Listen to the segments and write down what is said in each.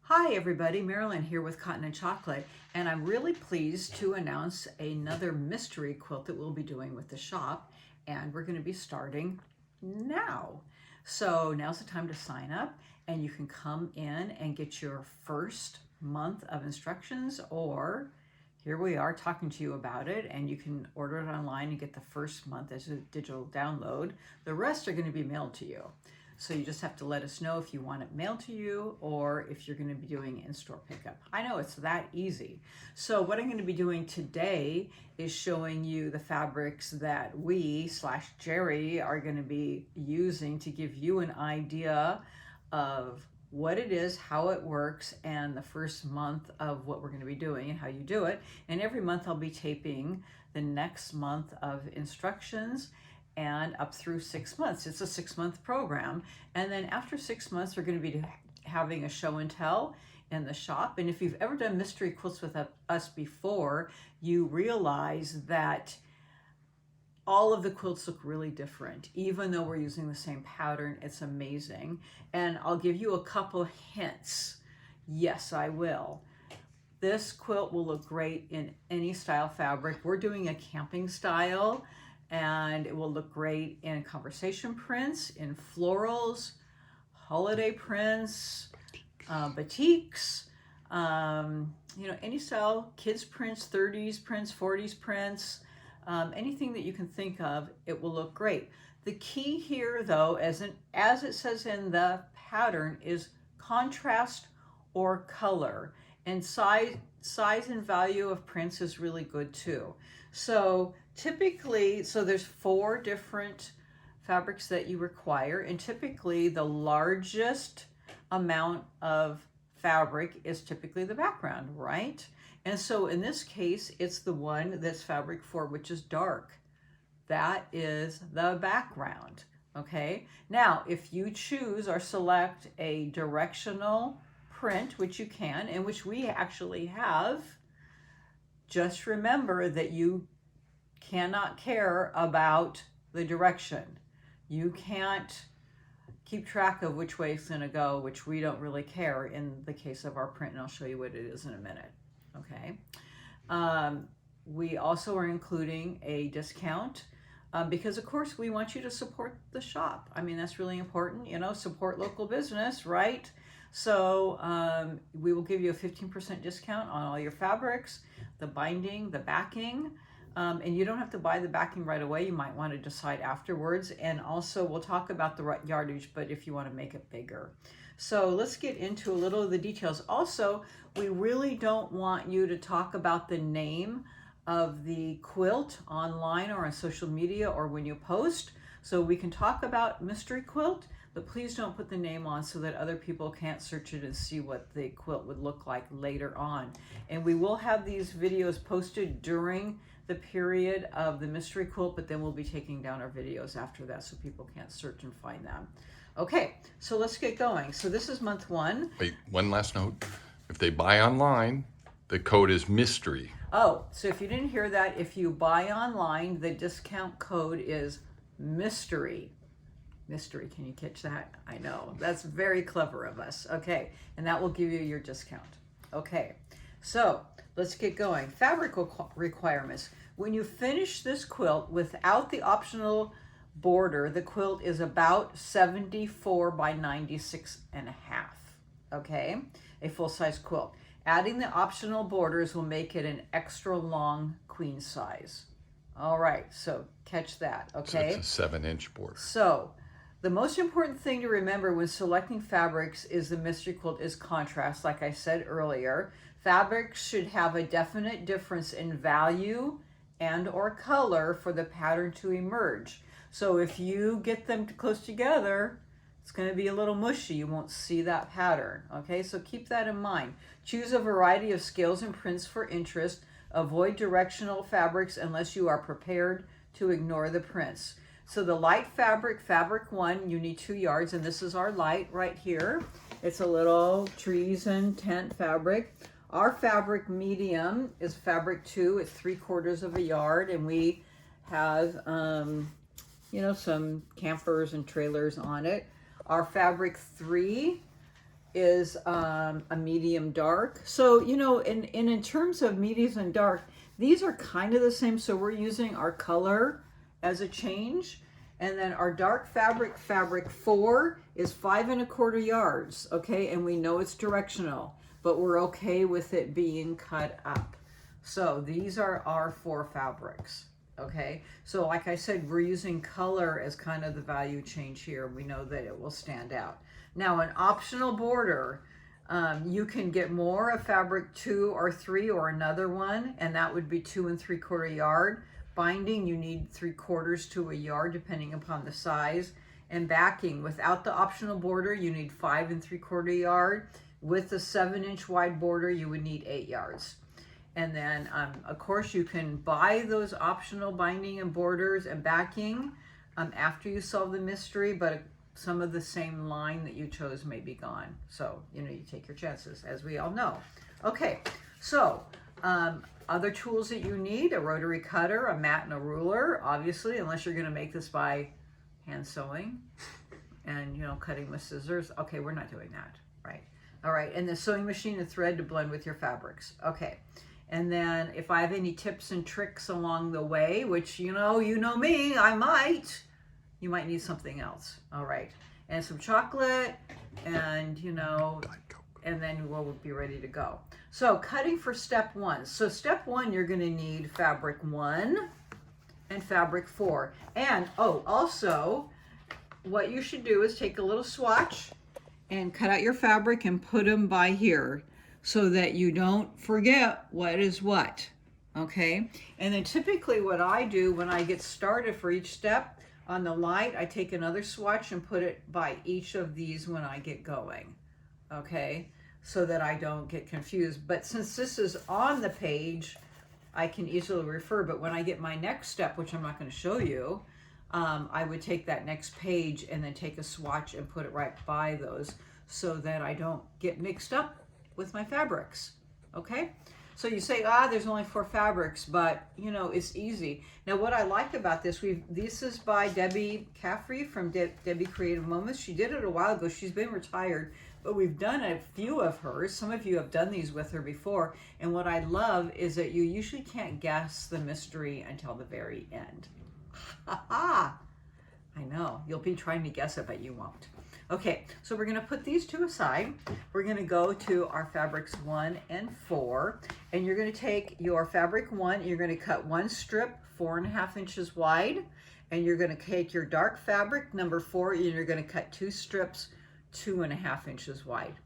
Hi everybody, Marilyn here with Cotton and Chocolate, and I'm really pleased to announce another mystery quilt that we'll be doing with the shop, and we're going to be starting now. So now's the time to sign up, and you can come in and get your first month of instructions, or here we are talking to you about it, and you can order it online and get the first month as a digital download. The rest are going to be mailed to you. So you just have to let us know if you want it mailed to you or if you're going to be doing in-store pickup. I know it's that easy. So what I'm going to be doing today is showing you the fabrics that we/Jerry are going to be using to give you an idea of what it is, how it works, and the first month of what we're going to be doing and how you do it. And every month I'll be taping the next month of instructions and up through 6 months. It's a 6-month program. And then after 6 months, we're going to be having a show and tell in the shop. And if you've ever done mystery quilts with us before, you realize that all of the quilts look really different. Even though we're using the same pattern, it's amazing. And I'll give you a couple hints. Yes, I will. This quilt will look great in any style fabric. We're doing a camping style, and it will look great in conversation prints, in florals, holiday prints, batiks, any style, kids prints, 30s prints, 40s prints, anything that you can think of, it will look great. The key here, though, as it says in the pattern, is contrast or color, and size and value of prints is really good too. So typically, there's 4 different fabrics that you require, and typically the largest amount of fabric is typically the background, right? And so in this case, it's the one that's fabric 4, which is dark. That is the background, okay? Now, if you choose or select a directional print, which you can, and which we actually have, just remember that you cannot care about the direction. You can't keep track of which way it's going to go, which we don't really care in the case of our print, and I'll show you what it is in a minute. Okay. We also are including a discount because, of course, we want you to support the shop. I mean, that's really important, support local business, right? So we will give you a 15% discount on all your fabrics, the binding, the backing, and you don't have to buy the backing right away. You might want to decide afterwards. And also we'll talk about the right yardage, but if you want to make it bigger. So let's get into a little of the details. Also, we really don't want you to talk about the name of the quilt online or on social media or when you post. So we can talk about mystery quilt, but please don't put the name on so that other people can't search it and see what the quilt would look like later on. And we will have these videos posted during the period of the mystery quilt, but then we'll be taking down our videos after that so people can't search and find them. Okay, so let's get going. So this is month 1. Wait, one last note. If they buy online, the code is mystery. Oh, so if you didn't hear that, if you buy online, the discount code is mystery. Mystery, can you catch that? I know, that's very clever of us. Okay, and that will give you your discount. Okay, so let's get going. Fabric requirements. When you finish this quilt without the optional border, the quilt is about 74 by 96 and a half. Okay, a full-size quilt. Adding the optional borders will make it an extra long queen size. All right, so catch that, okay? So it's a 7-inch border. So the most important thing to remember when selecting fabrics is the mystery quilt is contrast. Like I said earlier, fabrics should have a definite difference in value and or color for the pattern to emerge. So if you get them close together, it's going to be a little mushy. You won't see that pattern. Okay, so keep that in mind. Choose a variety of scales and prints for interest. Avoid directional fabrics unless you are prepared to ignore the prints. So the light fabric, fabric 1, you need 2 yards, and this is our light right here. It's a little trees and tent fabric. Our fabric medium is fabric 2. It's 3/4 of a yard, and we have some campers and trailers on it. Our fabric 3 is a medium dark. So, you know, in terms of mediums and dark, these are kind of the same. So we're using our color as a change. And then our dark fabric, fabric 4, is 5 1/4 yards, okay? And we know it's directional, but we're okay with it being cut up. So these are our 4 fabrics, okay? So like I said, we're using color as kind of the value change here. We know that it will stand out. Now, an optional border, you can get more of fabric 2 or 3 or another one, and that would be 2 3/4 yard. Binding, you need 3/4 to a yard depending upon the size. And backing, without the optional border, you need 5 3/4 yard. With the 7-inch wide border, you would need 8 yards. And then, of course, you can buy those optional binding and borders and backing after you solve the mystery, but some of the same line that you chose may be gone. So, you know, you take your chances, as we all know. Okay, so other tools that you need: a rotary cutter, a mat, and a ruler, obviously, unless you're going to make this by hand sewing and, you know, cutting with scissors. Okay, we're not doing that, right? All right, and the sewing machine and thread to blend with your fabrics. Okay, and then if I have any tips and tricks along the way, which, you know me, you might need something else. All right, and some chocolate, and, you know, and then we'll be ready to go. So cutting for step 1. So step 1, you're going to need fabric 1 and fabric 4. And also what you should do is take a little swatch and cut out your fabric and put them by here so that you don't forget what is what. Okay, and then typically what I do when I get started for each step on the light, I take another swatch and put it by each of these when I get going. Okay, so that I don't get confused. But since this is on the page, I can easily refer. But when I get my next step, which I'm not going to show you, I would take that next page and then take a swatch and put it right by those so that I don't get mixed up with my fabrics. Okay, so you say, there's only 4 fabrics, but, you know, it's easy. Now, what I like about this, this is by Debbie Caffrey from Debbie Creative Moments. She did it a while ago. She's been retired, but we've done a few of hers. Some of you have done these with her before. And what I love is that you usually can't guess the mystery until the very end. Ha ha! I know, you'll be trying to guess it, but you won't. Okay, so we're going to put these 2 aside. We're going to go to our fabrics 1 and 4, and you're going to take your fabric 1, you're going to cut 1 strip 4 1/2 inches wide, and you're going to take your dark fabric number 4, and you're going to cut 2 strips 2 1/2 inches wide.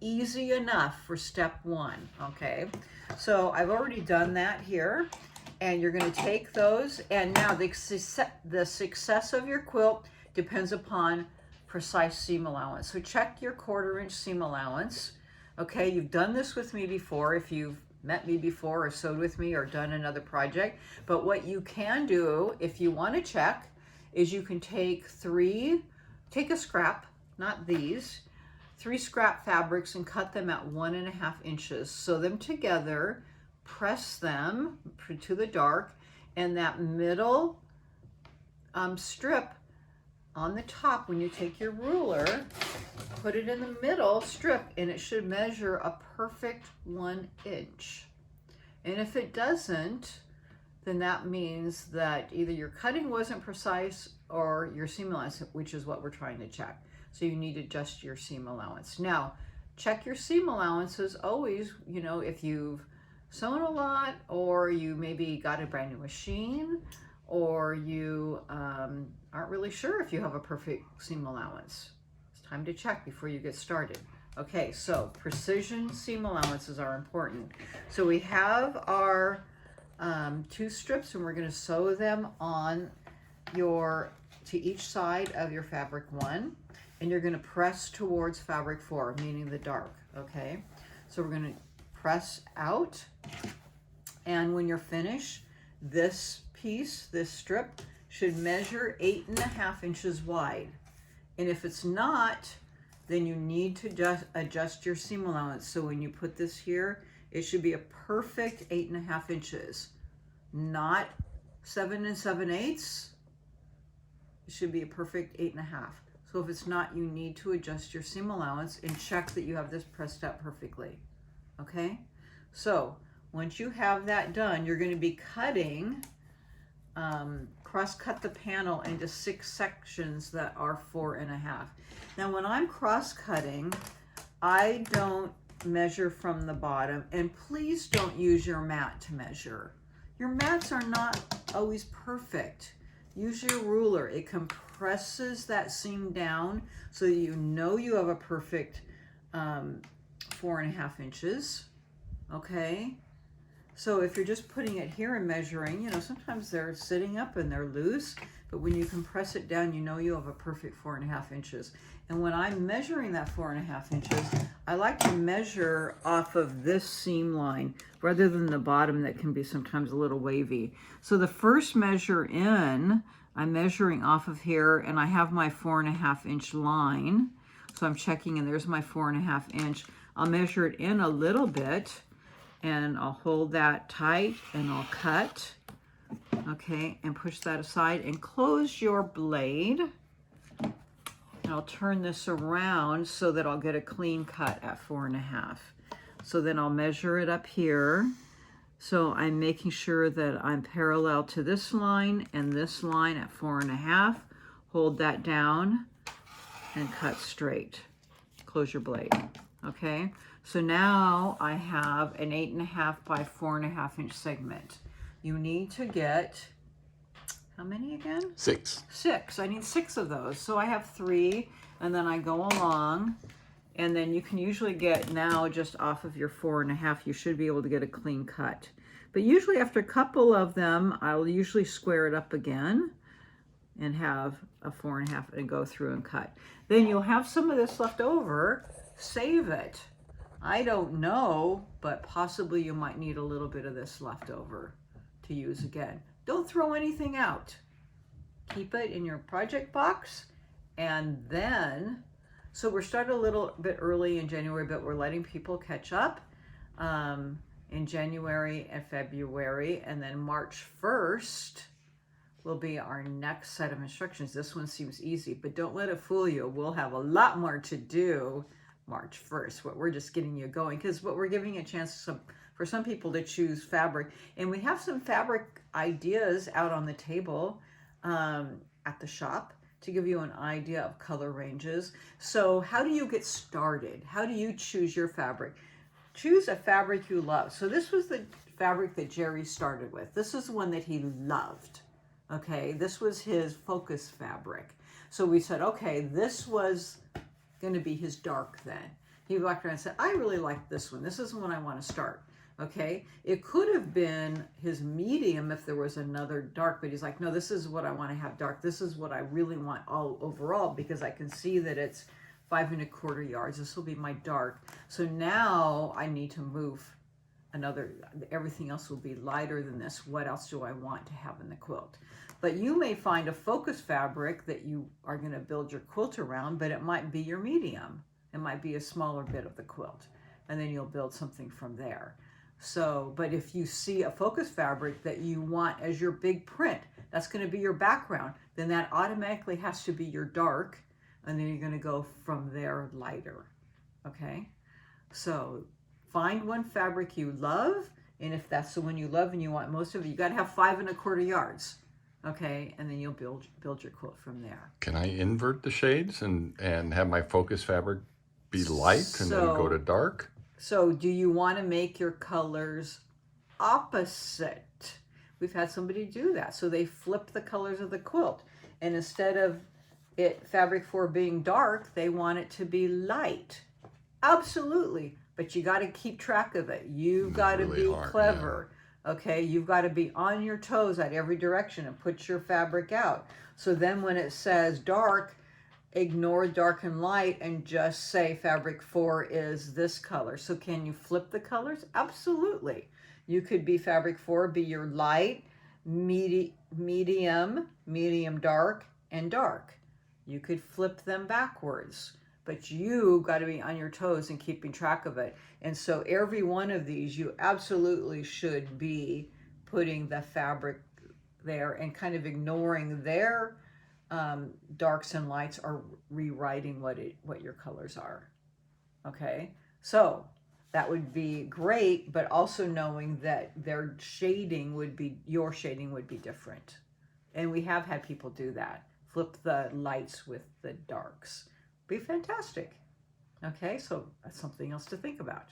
Easy enough for step 1. Okay, so I've already done that here, and you're going to take those, and now the success of your quilt depends upon precise seam allowance. So check your 1/4 inch seam allowance. Okay, you've done this with me before if you've met me before or sewed with me or done another project. But what you can do if you want to check is you can take a scrap, not these, 3 scrap fabrics and cut them at 1 1/2 inches. Sew them together, press them to the dark, and that middle strip on the top, when you take your ruler, put it in the middle strip, and it should measure a perfect 1 inch. And if it doesn't, then that means that either your cutting wasn't precise or your seam allowance, which is what we're trying to check. So you need to adjust your seam allowance. Now, check your seam allowances always, you know, if you've sewn a lot, or you maybe got a brand new machine, or you aren't really sure if you have a perfect seam allowance. It's time to check before you get started. Okay, so precision seam allowances are important. So we have our 2 strips, and we're going to sew them on to each side of your fabric 1, and you're going to press towards fabric 4, meaning the dark. Okay, so we're going to press out, and when you're finished, this piece, this strip, should measure 8 1/2 inches wide. And if it's not, then you need to just adjust your seam allowance. So when you put this here, it should be a perfect 8 1/2 inches, not 7 7/8. It should be a perfect 8 1/2. So if it's not, you need to adjust your seam allowance and check that you have this pressed up perfectly. Okay? So once you have that done, you're going to be cutting, cross-cut the panel into 6 sections that are 4.5. Now when I'm cross-cutting, I don't measure from the bottom, and please don't use your mat to measure. Your mats are not always perfect. Use your ruler. It compresses that seam down so that you know you have a perfect 4.5 inches. Okay? So if you're just putting it here and measuring, you know, sometimes they're sitting up and they're loose, but when you compress it down, you know you have a perfect 4.5 inches. And when I'm measuring that 4.5 inches, I like to measure off of this seam line rather than the bottom that can be sometimes a little wavy. So the first measure in, I'm measuring off of here, and I have my 4.5 inch line. So I'm checking, and there's my 4.5 inch. I'll measure it in a little bit, and I'll hold that tight, and I'll cut. Okay, and push that aside and close your blade. And I'll turn this around so that I'll get a clean cut at 4.5. So then I'll measure it up here. So I'm making sure that I'm parallel to this line and this line at 4.5. Hold that down and cut straight. Close your blade. Okay, so now I have an 8.5 by 4.5 inch segment. You need to get, how many again? 6. 6. I need 6 of those. So I have 3, and then I go along, and then you can usually get now just off of your 4.5, you should be able to get a clean cut. But usually after a couple of them, I'll usually square it up again and have a 4.5 and go through and cut. Then you'll have some of this left over. Save it. I don't know, but possibly you might need a little bit of this left over to use again. Don't throw anything out. Keep it in your project box, and then, so we're starting a little bit early in January, but we're letting people catch up in January and February, and then March 1st will be our next set of instructions. This one seems easy, but don't let it fool you. We'll have a lot more to do March 1st. What we're just getting you going, because what we're giving a chance for some people to choose fabric, and we have some fabric ideas out on the table at the shop to give you an idea of color ranges. So how do you get started? How do you choose your fabric? Choose a fabric you love. So this was the fabric that Jerry started with. This is the one that he loved. Okay, this was his focus fabric. So we said, okay, this was going to be his dark then. He walked around and said, I really like this one. This is the one I want to start. Okay, it could have been his medium if there was another dark, but he's like, no, this is what I want to have dark. This is what I really want all overall, because I can see that it's 5.25 yards. This will be my dark. So now I need to move another, everything else will be lighter than this. What else do I want to have in the quilt? But you may find a focus fabric that you are going to build your quilt around, but it might be your medium. It might be a smaller bit of the quilt, and then you'll build something from there. So, but if you see a focus fabric that you want as your big print, that's going to be your background, then that automatically has to be your dark, and then you're going to go from there lighter. Okay, so find one fabric you love, and if that's the one you love and you want most of it, you got to have 5.25 yards. Okay, and then you'll build your quilt from there. Can I invert the shades and have my focus fabric be light and then go to dark? So do you want to make your colors opposite? We've had somebody do that. So they flip the colors of the quilt, and instead of fabric 4 being dark, they want it to be light. Absolutely, but you got to keep track of it. You've got to be clever. Yeah. Okay, you've got to be on your toes at every direction and put your fabric out. So then when it says dark, ignore dark and light and just say fabric 4 is this color. So can you flip the colors? Absolutely. You could be fabric 4, be your light, medium dark, and dark. You could flip them backwards, but you got to be on your toes and keeping track of it. And so every one of these, you absolutely should be putting the fabric there and kind of ignoring their darks and lights are rewriting what your colors are. Okay, so that would be great, but also knowing that their shading would be, your shading would be different. And we have had people do that. Flip the lights with the darks. Be fantastic. Okay, so that's something else to think about.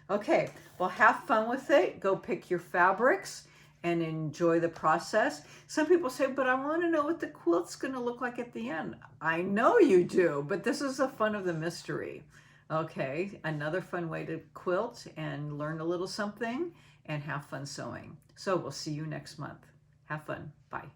Okay, well, have fun with it. Go pick your fabrics and enjoy the process. Some people say, but I want to know what the quilt's going to look like at the end. I know you do, but this is the fun of the mystery. Okay, another fun way to quilt and learn a little something and have fun sewing. So we'll see you next month. Have fun. Bye.